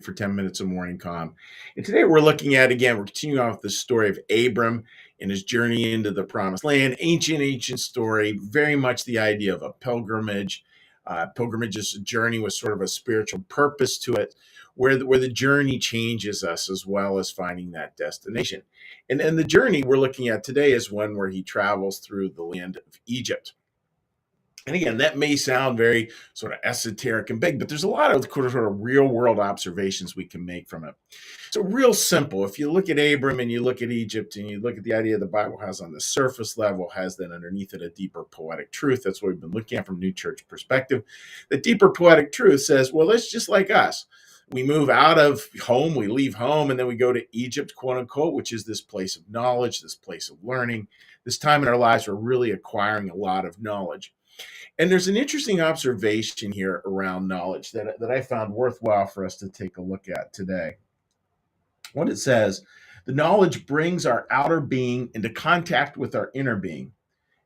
for 10 minutes of morning calm. And today we're looking at, again, we're continuing on with the story of Abram and his journey into the promised land. Ancient story, very much the idea of a pilgrimage. Pilgrimage is a journey with sort of a spiritual purpose to it, where the journey changes us as well as finding that destination. And the journey we're looking at today is one where he travels through the land of Egypt. And again, that may sound very sort of esoteric and big, but there's a lot of sort of real world observations we can make from it. So, real simple. If you look at Abram and you look at Egypt and you look at the idea the Bible has on the surface level, has then underneath it a deeper poetic truth. That's what we've been looking at from New Church perspective. The deeper poetic truth says, well, it's just like us. We move out of home, we leave home, and then we go to Egypt, quote unquote, which is this place of knowledge, this place of learning. This time in our lives, we're really acquiring a lot of knowledge. And there's an interesting observation here around knowledge that I found worthwhile for us to take a look at today. What it says, the knowledge brings our outer being into contact with our inner being.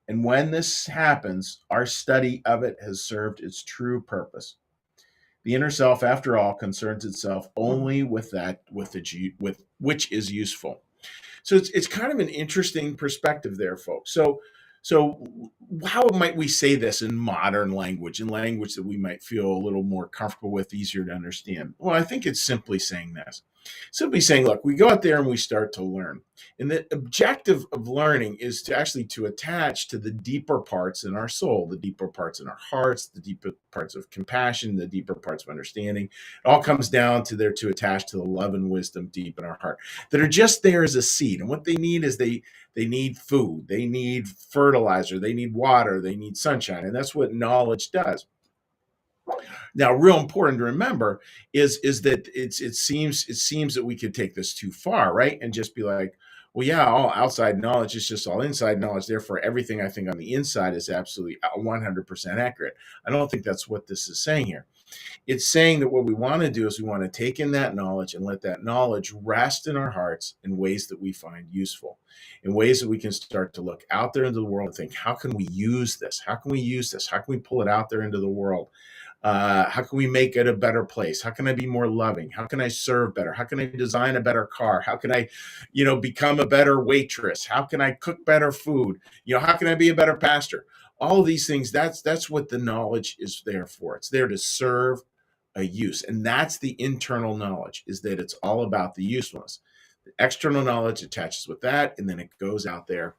And when this happens, our study of it has served its true purpose. The inner self, after all, concerns itself only with which is useful. So it's kind of an interesting perspective there, folks. So how might we say this in modern language, in language that we might feel a little more comfortable with, easier to understand? Well, I think it's simply saying this. Simply saying, look, we go out there and we start to learn. And the objective of learning is to actually to attach to the deeper parts in our soul, the deeper parts in our hearts, the deeper parts of compassion, the deeper parts of understanding. It all comes down to there to attach to the love and wisdom deep in our heart that are just there as a seed. And what they need is they need food, they need fertilizer, they need water, they need sunshine. And that's what knowledge does. Now, real important to remember is that it seems that we could take this too far, right? And just be like, well, yeah, all outside knowledge is just all inside knowledge. Therefore, everything I think on the inside is absolutely 100% accurate. I don't think that's what this is saying here. It's saying that what we want to do is we want to take in that knowledge and let that knowledge rest in our hearts in ways that we find useful, in ways that we can start to look out there into the world and think, how can we use this? How can we use this? How can we pull it out there into the world? How can we make it a better place? How can I be more loving? How can I serve better? How can I design a better car? How can I, become a better waitress? How can I cook better food? How can I be a better pastor? All of these things, that's what the knowledge is there for. It's there to serve a use. And that's the internal knowledge, is that it's all about the usefulness. The external knowledge attaches with that, and then it goes out there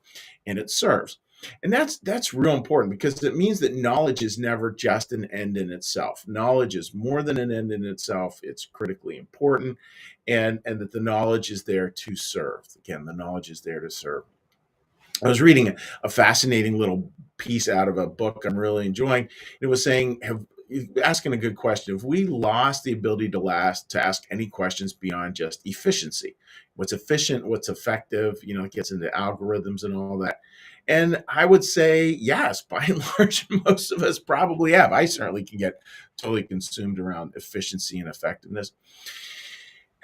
and it serves. And that's real important, because it means that knowledge is never just an end in itself. Knowledge is more than an end in itself. It's critically important, and that the knowledge is there to serve. Again, the knowledge is there to serve. I was reading a fascinating little piece out of a book I'm really enjoying. It was saying, asking a good question. Have we lost the ability to ask any questions beyond just efficiency? What's efficient? What's effective? It gets into algorithms and all that. And I would say yes, by and large, most of us probably have. I certainly can get totally consumed around efficiency and effectiveness.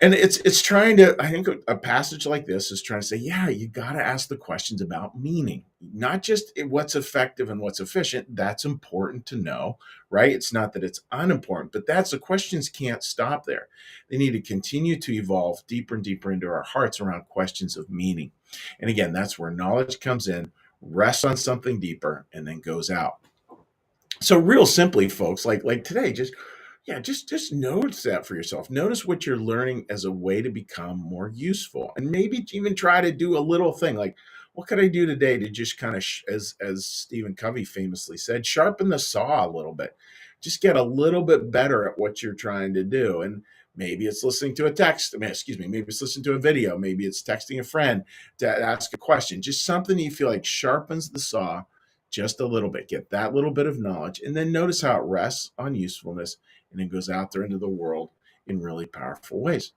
And it's trying to, I think a passage like this is trying to say, yeah, you got to ask the questions about meaning, not just what's effective and what's efficient. That's important to know, right? It's not that it's unimportant, but the questions can't stop there. They need to continue to evolve deeper and deeper into our hearts around questions of meaning. And again, that's where knowledge comes in, rests on something deeper, and then goes out. So real simply, folks, like today, just notice that for yourself. Notice what you're learning as a way to become more useful, and maybe even try to do a little thing like, what could I do today to just kind of, as Stephen Covey famously said, sharpen the saw a little bit. Just get a little bit better at what you're trying to do. And maybe it's listening to a text. Maybe it's listening to a video. Maybe it's texting a friend to ask a question. Just something you feel like sharpens the saw just a little bit. Get that little bit of knowledge, and then notice how it rests on usefulness and then goes out there into the world in really powerful ways.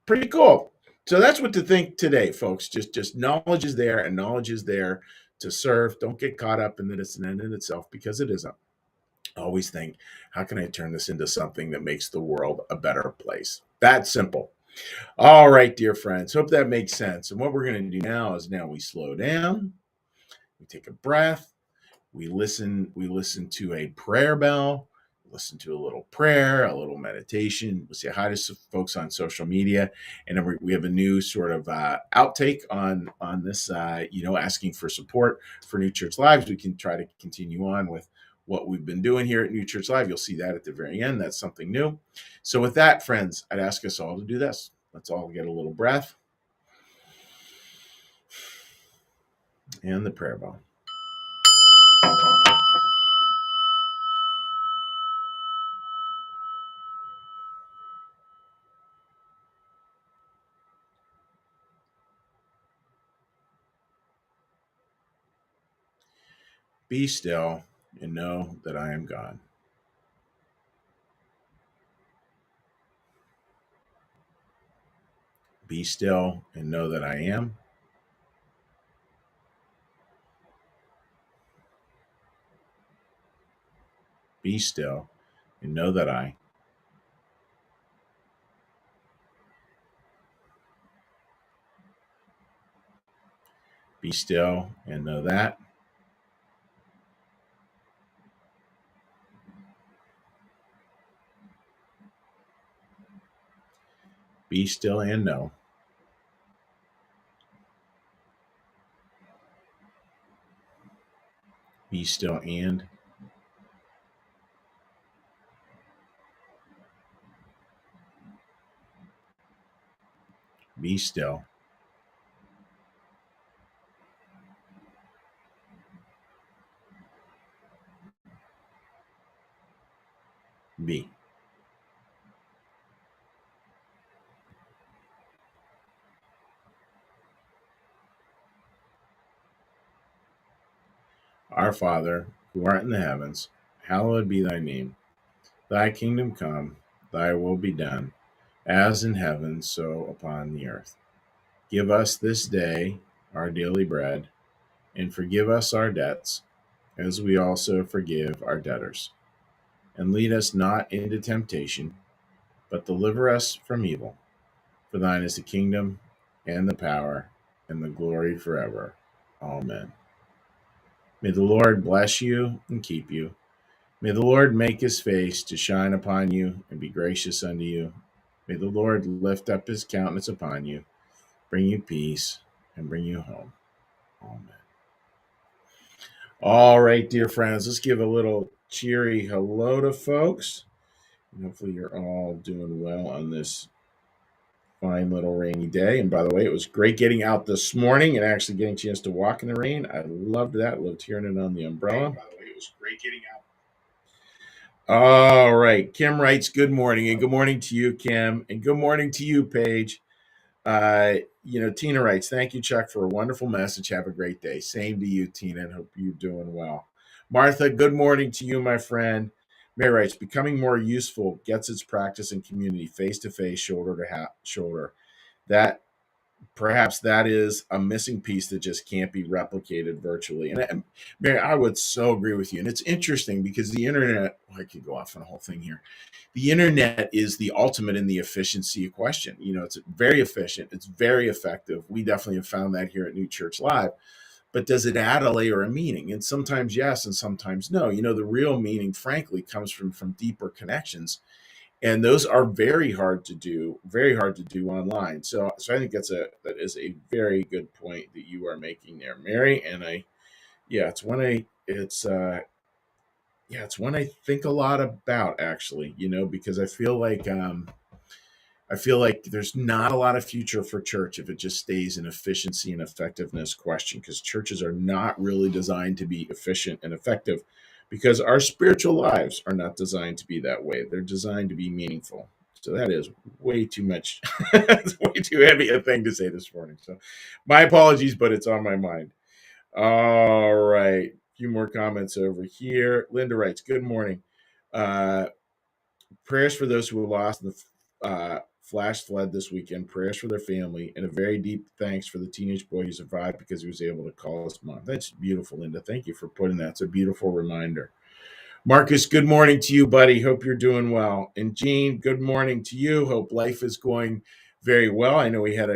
Pretty cool. So that's what to think today, folks. Just knowledge is there, and knowledge is there to serve. Don't get caught up in that it's an end in itself, because it isn't. Always think, how can I turn this into something that makes the world a better place? That simple. All right, dear friends. Hope that makes sense. And what we're going to do now is we slow down, we take a breath, we listen to a prayer bell, listen to a little prayer, a little meditation. We'll say hi to some folks on social media, and then we have a new sort of outtake on this. Asking for support for New Church Lives. We can try to continue on with what we've been doing here at New Church Live. You'll see that at the very end. That's something new. So with that, friends, I'd ask us all to do this. Let's all get a little breath and the prayer bell. Be still and know that I am God. Be still and know that I am. Be still and know that I. Be still and know that. Be still and know. Be still and. Be still. Be. Our Father, who art in the heavens, hallowed be thy name. Thy kingdom come, thy will be done, as in heaven, so upon the earth. Give us this day our daily bread, and forgive us our debts, as we also forgive our debtors. And lead us not into temptation, but deliver us from evil. For thine is the kingdom, and the power, and the glory forever. Amen. May the Lord bless you and keep you. May the Lord make his face to shine upon you and be gracious unto you. May the Lord lift up his countenance upon you, bring you peace, and bring you home. Amen. All right, dear friends, let's give a little cheery hello to folks. And hopefully you're all doing well on this fine little rainy day. And by the way, it was great getting out this morning and actually getting a chance to walk in the rain. I loved that. Loved hearing it on the umbrella. By the way, it was great getting out. All right. Kim writes, good morning. And good morning to you, Kim. And good morning to you, Paige. Tina writes, thank you, Chuck, for a wonderful message. Have a great day. Same to you, Tina, and hope you're doing well. Martha, good morning to you, my friend. Mary writes, becoming more useful gets its practice in community, face-to-face, shoulder to shoulder. That perhaps that is a missing piece that just can't be replicated virtually. And Mary, I would so agree with you. And it's interesting because the internet, I could go off on a whole thing here. The internet is the ultimate in the efficiency question. It's very efficient. It's very effective. We definitely have found that here at New Church Live. But does it add a layer of meaning? And sometimes yes, and sometimes no. The real meaning, frankly, comes from deeper connections. And those are very hard to do online. So I think that is a very good point that you are making there, Mary. And it's one I think a lot about, actually, because I feel like there's not a lot of future for church if it just stays an efficiency and effectiveness question, because churches are not really designed to be efficient and effective, because our spiritual lives are not designed to be that way. They're designed to be meaningful. So that is way too much. It's way too heavy a thing to say this morning. So my apologies, but it's on my mind. All right. A few more comments over here. Linda writes, good morning. Prayers for those who were lost in the flash flood this weekend. Prayers for their family, and a very deep thanks for the teenage boy who survived because he was able to call his mom. That's beautiful, Linda. Thank you for putting that. It's a beautiful reminder. Marcus, good morning to you, buddy. Hope you're doing well. And Jean, good morning to you. Hope life is going very well. I know we had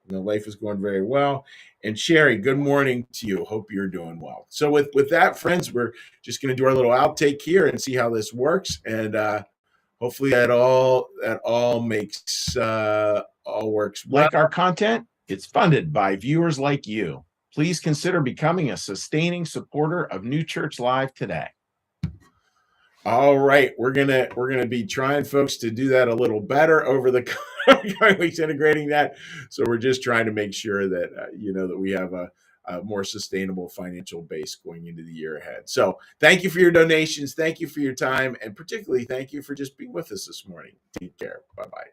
life is going very well. And Sherry, good morning to you. Hope you're doing well. So with that, friends, we're just going to do our little outtake here and see how this works. And hopefully that all makes all works well. Like our content, it's funded by viewers like you. Please consider becoming a sustaining supporter of New Church Live today. All right, we're gonna be trying, folks, to do that a little better over the coming weeks, integrating that. So we're just trying to make sure that that we have a more sustainable financial base going into the year ahead. So thank you for your donations, thank you for your time, and particularly thank you for just being with us this morning. Take care. Bye bye.